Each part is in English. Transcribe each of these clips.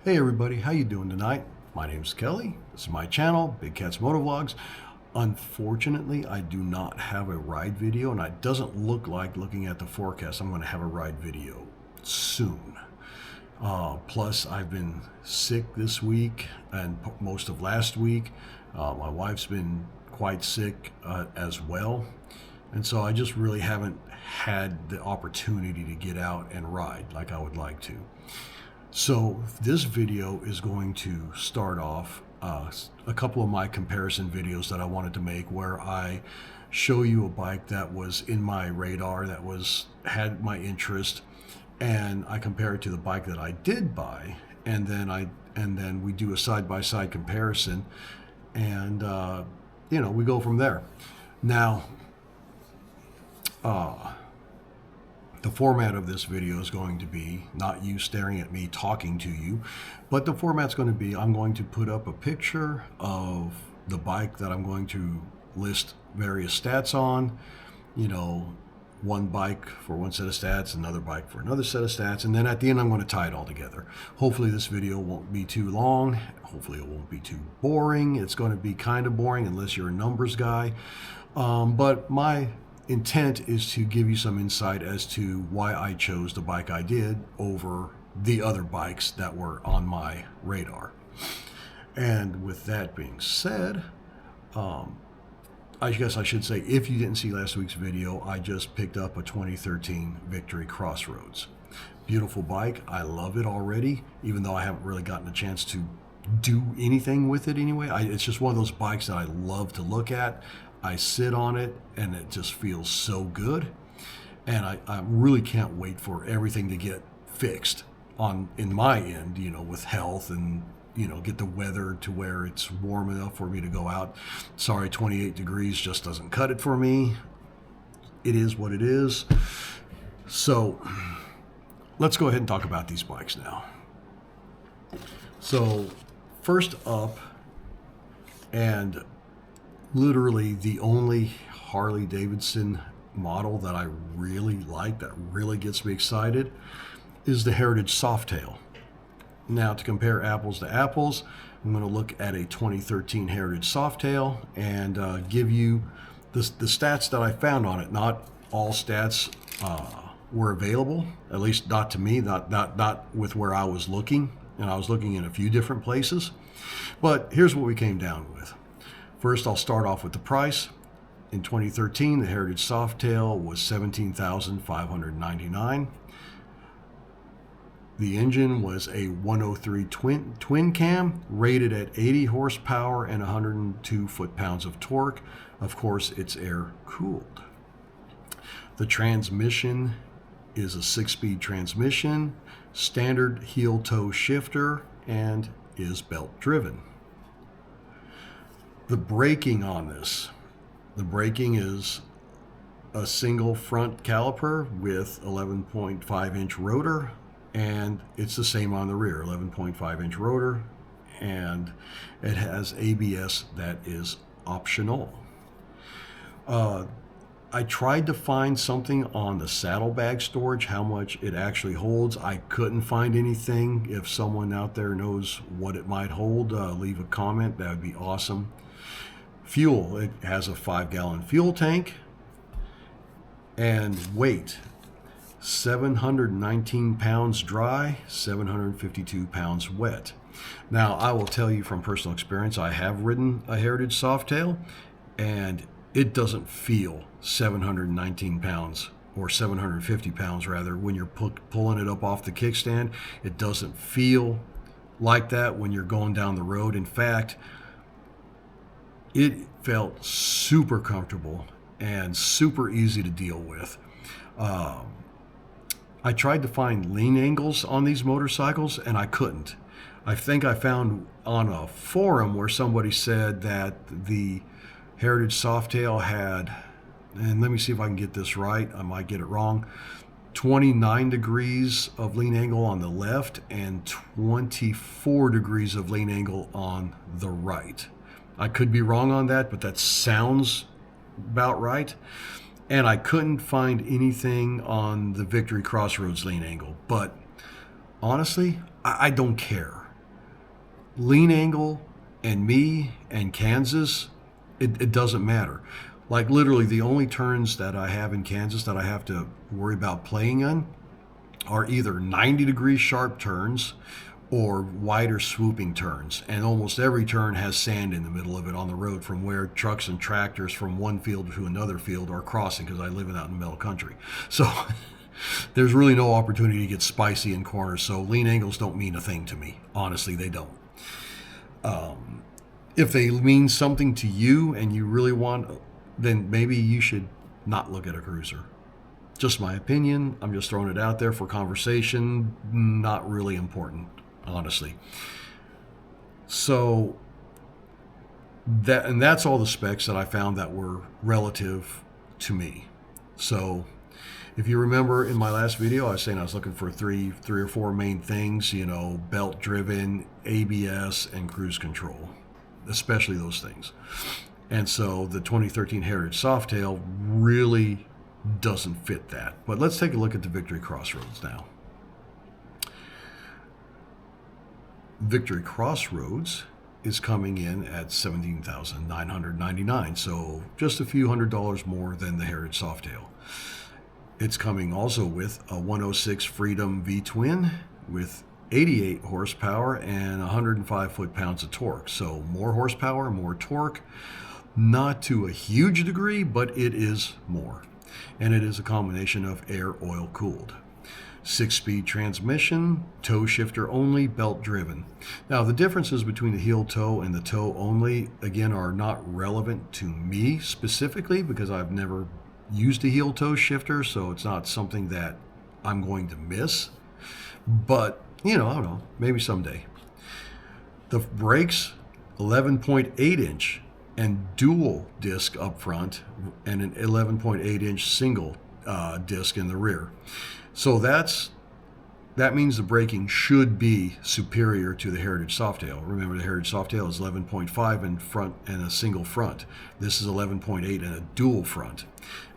Hey everybody, how you doing tonight? My name's Kelly. This is my channel, Big Cat's Motovlogs. Unfortunately, I do not have a ride video, and it doesn't look like, looking at the forecast, I'm going to have a ride video soon. Plus, I've been sick this week and most of last week. My wife's been quite sick as well. And so I just really haven't had the opportunity to get out and ride like I would like to. So this video is going to start off a couple of my comparison videos that I wanted to make, where I show you a bike that was in my radar, that had my interest, and I compare it to the bike that I did buy, and then we do a side-by-side comparison, and we go from there. Now, the format of this video is going to be not you staring at me talking to you, but the format's going to be, I'm going to put up a picture of the bike that I'm going to list various stats on, one bike for one set of stats, another bike for another set of stats, and then at the end I'm going to tie it all together. Hopefully this video won't be too long. Hopefully it won't be too boring. It's going to be kind of boring unless you're a numbers guy, but my intent is to give you some insight as to why I chose the bike I did over the other bikes that were on my radar. And with that being said, I guess I should say, if you didn't see last week's video, I just picked up a 2013 Victory Crossroads. Beautiful bike. I love it already, even though I haven't really gotten a chance to do anything with it anyway. It's just one of those bikes that I love to look at. I sit on it and it just feels so good, and I really can't wait for everything to get fixed in my end, with health, and get the weather to where it's warm enough for me to go out. Sorry, 28 degrees just doesn't cut it for me. It is what it is. So let's go ahead and talk about these bikes now. So first up, and literally the only Harley Davidson model that I really like, that really gets me excited, is the Heritage Softail. Now, to compare apples to apples, I'm going to look at a 2013 Heritage Softail and give you the stats that I found on it. Not all stats were available, at least not to me, not with where I was looking, and I was looking in a few different places. But here's what we came down with. First, I'll start off with the price. In 2013, the Heritage Softail was $17,599. The engine was a 103 twin cam, rated at 80 horsepower and 102 foot-pounds of torque. Of course, it's air cooled. The transmission is a 6-speed transmission, standard heel toe shifter, and is belt driven. The braking on this, the braking is a single front caliper with 11.5-inch rotor, and it's the same on the rear, 11.5-inch rotor, and it has ABS that is optional. I tried to find something on the saddlebag storage, how much it actually holds. I couldn't find anything. If someone out there knows what it might hold, leave a comment. That would be awesome. Fuel, it has a 5-gallon fuel tank, and weight, 719 pounds dry, 752 pounds wet. Now, I will tell you from personal experience, I have ridden a Heritage Softail, and it doesn't feel 719 pounds, or 750 pounds rather, when you're pulling it up off the kickstand. It doesn't feel like that when you're going down the road. In fact, it felt super comfortable and super easy to deal with. I tried to find lean angles on these motorcycles, and I couldn't. I think I found on a forum where somebody said that the Heritage Softail had, and let me see if I can get this right, I might get it wrong, 29 degrees of lean angle on the left and 24 degrees of lean angle on the right. I could be wrong on that, but that sounds about right. And I couldn't find anything on the Victory Crossroads lean angle. But honestly, I don't care. lean angle and me and Kansas, it doesn't matter. Like literally the only turns that I have in Kansas that I have to worry about playing on are either 90-degree sharp turns or wider swooping turns. And almost every turn has sand in the middle of it on the road from where trucks and tractors from one field to another field are crossing, because I live out in the middle country. So there's really no opportunity to get spicy in corners. So lean angles don't mean a thing to me. Honestly, they don't. If they mean something to you and you really want, then maybe you should not look at a cruiser. Just my opinion. I'm just throwing it out there for conversation. Not really important, honestly. So that's all the specs that I found that were relative to me. So if you remember in my last video, I was saying I was looking for three or four main things, belt driven, ABS, and cruise control, especially those things. And so the 2013 Heritage Softail really doesn't fit that. But let's take a look at the Victory Crossroads now. Victory Crossroads is coming in at $17,999, so just a few $100s more than the Heritage Softail. It's coming also with a 106 Freedom V-twin with 88 horsepower and 105 foot-pounds of torque. So more horsepower, more torque, not to a huge degree, but it is more. And it is a combination of air oil cooled. 6-speed transmission, tow shifter only, belt driven. Now the differences between the heel tow and the tow only, again, are not relevant to me specifically because I've never used a heel tow shifter, so it's not something that I'm going to miss. But, I don't know, maybe someday. The brakes, 11.8 inch and dual disc up front and an 11.8 inch single disc in the rear. So that means the braking should be superior to the Heritage Softail. Remember, the Heritage Softail is 11.5 in front and a single front. This is 11.8 and a dual front.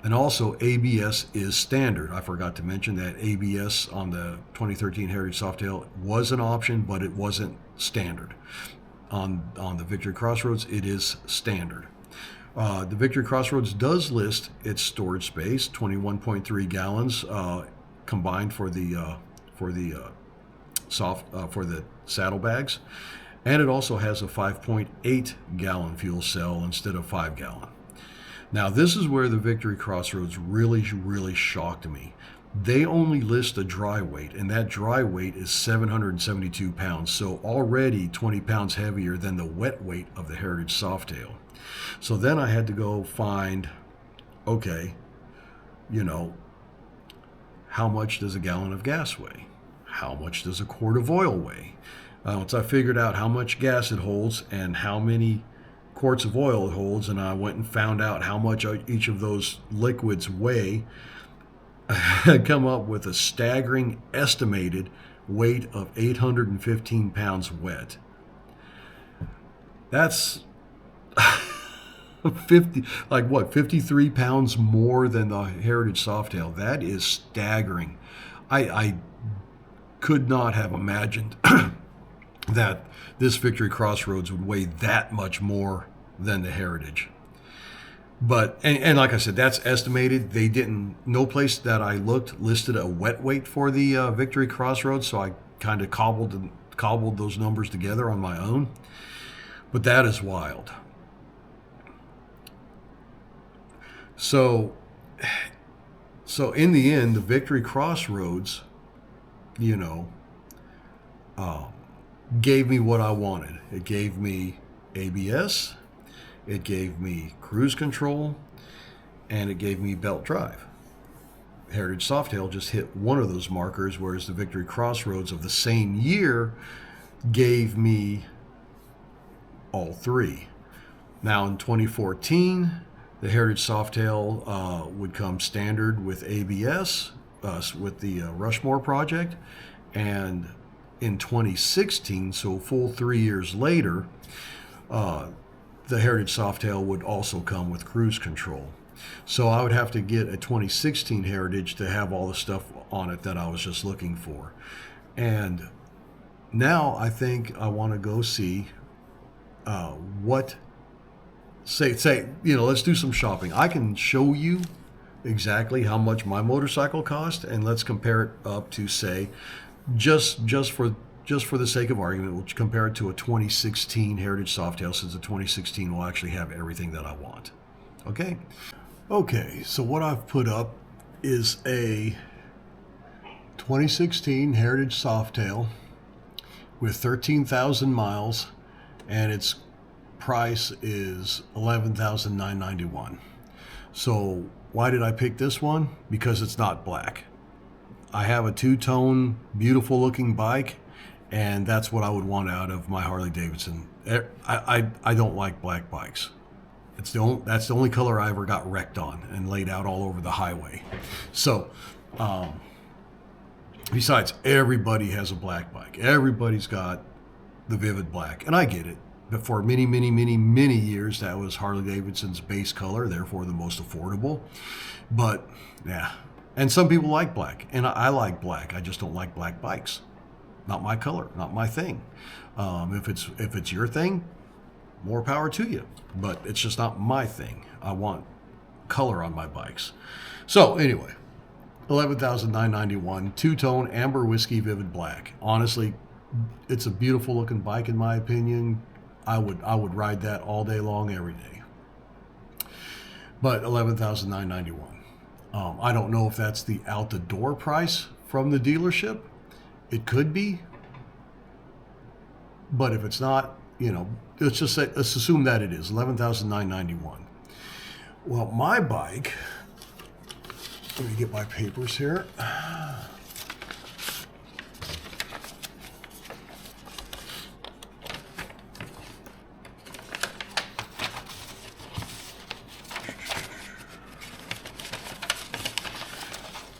And also ABS is standard. I forgot to mention that ABS on the 2013 Heritage Softail was an option, but it wasn't standard. On the Victory Crossroads, it is standard. The Victory Crossroads does list its storage space, 21.3 gallons combined for the saddlebags, and it also has a 5.8 gallon fuel cell instead of 5 gallon. Now this is where the Victory Crossroads really shocked me. They only list a dry weight, and that dry weight is 772 pounds, so already 20 pounds heavier than the wet weight of the Heritage Softail. So then I had to go find, okay, how much does a gallon of gas weigh? How much does a quart of oil weigh? Once I figured out how much gas it holds and how many quarts of oil it holds, and I went and found out how much each of those liquids weigh, I come up with a staggering estimated weight of 815 pounds wet. That's 53 pounds more than the Heritage Softail. That is staggering. I could not have imagined that this Victory Crossroads would weigh that much more than the Heritage. But, and like I said, that's estimated. They didn't, no place that I looked listed a wet weight for the Victory Crossroads, so I kind of cobbled those numbers together on my own. But that is wild. So in the end, the Victory Crossroads, gave me what I wanted. It gave me ABS, it gave me cruise control, and it gave me belt drive. Heritage Softail just hit one of those markers, whereas the Victory Crossroads of the same year gave me all three. Now in 2014, the Heritage Softail would come standard with ABS, with the Rushmore project, and in 2016, so full 3 years later, the Heritage Softail would also come with cruise control. So I would have to get a 2016 Heritage to have all the stuff on it that I was just looking for. And Now I think I want to go see what say let's do some shopping. I can show you exactly how much my motorcycle cost, and let's compare it up to, say, just for the sake of argument, we'll compare it to a 2016 Heritage Softail, since the 2016 will actually have everything that I want. Okay, so what I've put up is a 2016 Heritage Softail with 13,000 miles, and its price is $11,991. So why did I pick this one? Because it's not black. I have a two-tone, beautiful looking bike, and that's what I would want out of my Harley Davidson. I don't like black bikes. That's the only color I ever got wrecked on and laid out all over the highway. So, besides, everybody has a black bike. Everybody's got the vivid black, and I get it. But for many, many, many, many years, that was Harley Davidson's base color, therefore the most affordable. But, yeah. And some people like black, and I like black. I just don't like black bikes. Not my color, not my thing. If it's your thing, more power to you. But it's just not my thing. I want color on my bikes. So anyway, $11,991, two-tone amber whiskey vivid black. Honestly, it's a beautiful looking bike in my opinion. I would ride that all day long, every day. But $11,991. I don't know if that's the out the door price from the dealership. It could be, but if it's not, let's assume that it is $11,991. Well, my bike. Let me get my papers here.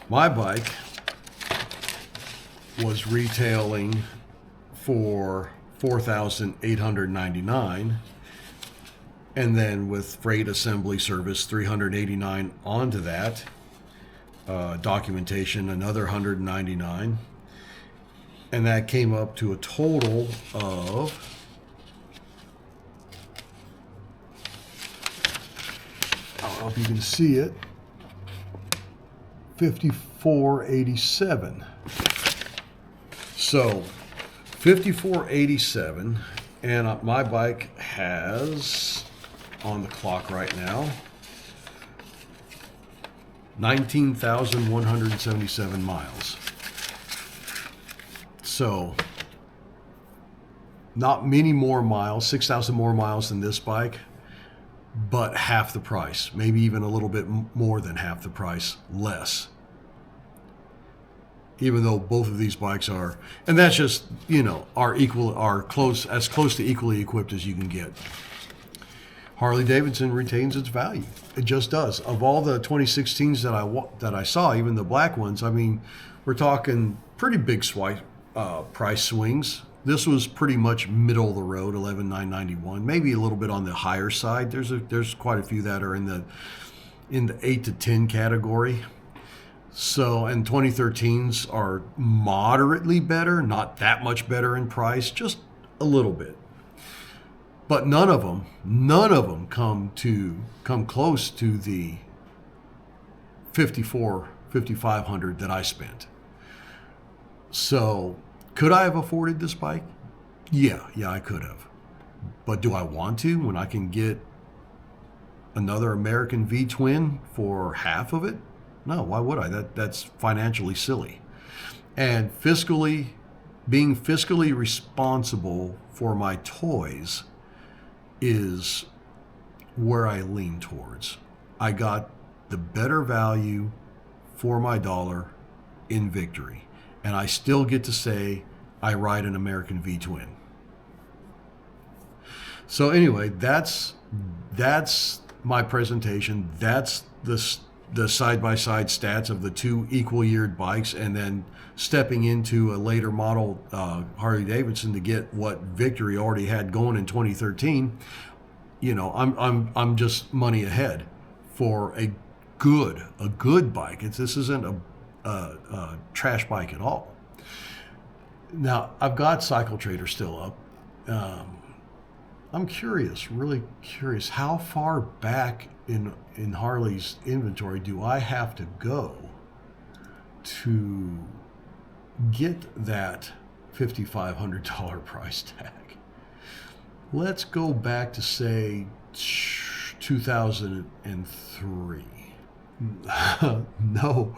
My bike was retailing for $4,899, and then with freight assembly service $389 onto that, documentation another $199, and that came up to a total of I don't know if you can see it, $54.87. So $54.87, and my bike has on the clock right now 19,177 miles. So not many more miles, 6,000 more miles than this bike, but half the price, maybe even a little bit more than half the price less. Even though both of these bikes are, and that's just, are close to equally equipped as you can get. Harley Davidson retains its value. It just does. Of all the 2016s that I saw, even the black ones, I mean, we're talking pretty big price swings. This was pretty much middle of the road, $11,991, maybe a little bit on the higher side. There's quite a few that are in the 8 to 10 category. So, and 2013s are moderately better, not that much better in price, just a little bit. But none of them come close to the $5,500 that I spent. So, could I have afforded this bike? Yeah, I could have. But do I want to when I can get another American V-twin for half of it? No, why would I? That's financially silly. And being fiscally responsible for my toys is where I lean towards. I got the better value for my dollar in Victory, and I still get to say I ride an American V-twin. So anyway, that's my presentation. That's the side-by-side stats of the two equal-yeared bikes, and then stepping into a later model Harley Davidson to get what Victory already had going in 2013. I'm just money ahead for a good bike. This isn't a trash bike at all. Now, I've got Cycle Trader still up. I'm curious, really curious, how far back in Harley's inventory do I have to go to get that $5,500 price tag? Let's go back to, say, 2003. No.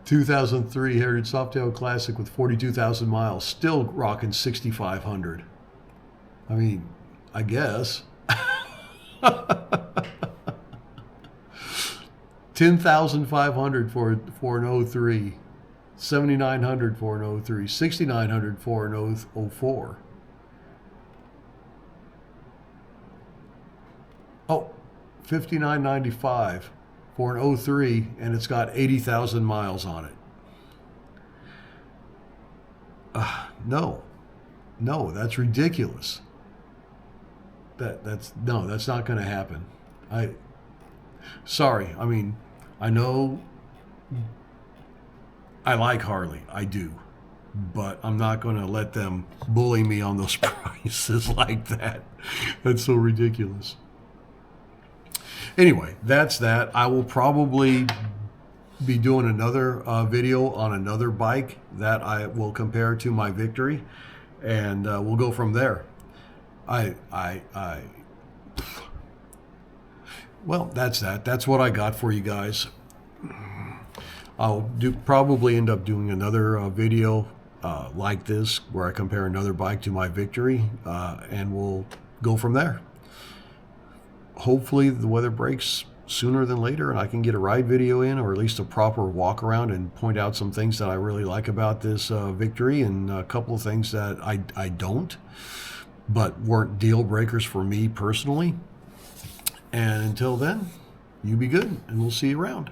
2003 Heritage Softail Classic with 42,000 miles, still rocking 6,500. I mean, I guess. 10,500 for an 03, 7,900 for an 03, 6,900 for an 04. Oh, 59.95 for an 03, and it's got 80,000 miles on it. No, that's ridiculous. That's not going to happen. Sorry. I mean, I know I like Harley, I do, but I'm not going to let them bully me on those prices like that. That's so ridiculous. Anyway, that's that. I will probably be doing another video on another bike that I will compare to my Victory, and we'll go from there. Well, that's that. That's what I got for you guys. I'll probably end up doing another video like this where I compare another bike to my Victory, and we'll go from there. Hopefully the weather breaks sooner than later and I can get a ride video in, or at least a proper walk around and point out some things that I really like about this Victory, and a couple of things that I don't, but weren't deal breakers for me personally. And until then, you be good, and we'll see you around.